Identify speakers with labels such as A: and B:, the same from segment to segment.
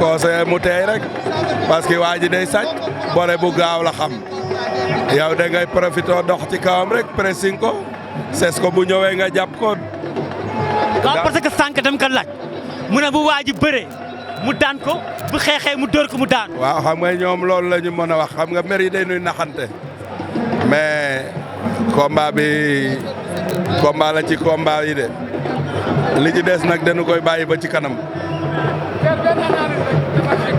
A: conseillé mu teey rek parce que waa ji day sàcc bore bu gaaw la xam yow da ngay profité dox ci kawam rek pressing ko ses ko bu ñëwee nga jàpp ko.
B: waaw parce que sànq dem ka laaj mu ne bu waa ji bëree mu daan ko bu xeexee mu dóor ko mu daan.
A: waaw xam nga ñoom loolu la ñu mën a wax xam nga mer yi day nuy naxante mais combat bi combat la ci combat yi de li ci des nag dañu koy bàyyi ba ci kanam.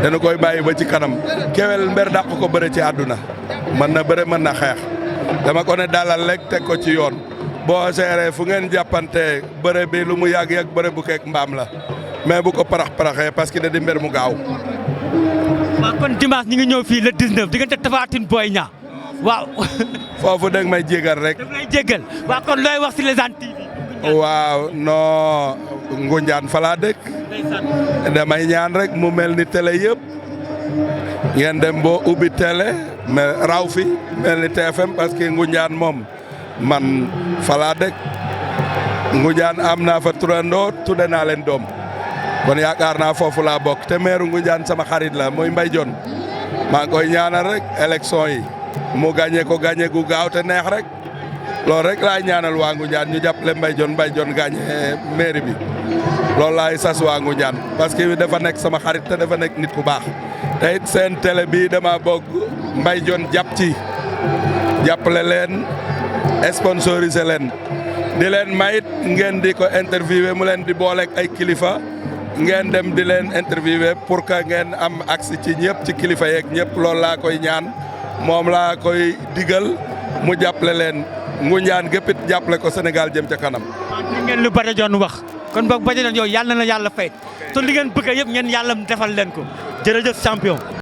A: dañu koy bàyyi ba ci kanam Kewel mber dàq ko bëre ci àdduna mën na bëre mën na xeex dama ko ne dalal rek teg ko ci yoon boo seeree fu ngeen jàppante bëre bi lu mu yàgg-yàgg bëre bu keek mbaam la mais bu ko parax-paraxee parce que da di mber mu gaaw.
B: waaw kon dimanche ñu ngi ñëw fii le 19 diggante Tapha Tine Boy Niang waaw.
A: foofu danga may jégal rek.
B: daf lay jégal waaw kon looy wax si Légende TV.
A: waaw non Ngunjaan fa laa dëkk. damay ñaan rek mu mel ni télé yëpp ngeen dem boo ubbi télé mais raw fi mel ni TFM parce que Ngunjaan moom man fa laa dëkk Ngunjaan am naa fa turandoo tudde naa leen doom kon yaakaar naa foofu laa bokk te meeru Ngunjaan sama xarit la mooy Mbaye Dione maa ngi koy ñaanal rek élection yi mu gagné ko gagné gu gaaw te neex rek loolu rek laay ñaanal waa Ngunjaan ñu jàppale Mbaye Dione gagné mairie bi. loolu laay sas waa Ngunjaan parce que dafa nekk sama xarit te dafa nekk nit ku baax te it seen télé bi dama bëgg Mbaye Dione jàpp ci jàppale leen sponsorisé leen di leen mayit ngeen di ko interviewé mu leen di booleeg ay kilifa ngeen dem di leen interviewé pour que ngeen am accès ci ñëpp ci kilifa yeeg ñëpp loolu laa koy ñaan moom laa koy digal mu jàppale leen Ngunjaan géppit jàppale ko Sénégal jëm ca kanam.
B: ngeen lu Bada Dione wax. kon boog Bada Dione yow yàlla na yàlla fay te li ngeen bëgg yëpp ngeen yàlla defal leen ko jërëjëf champion.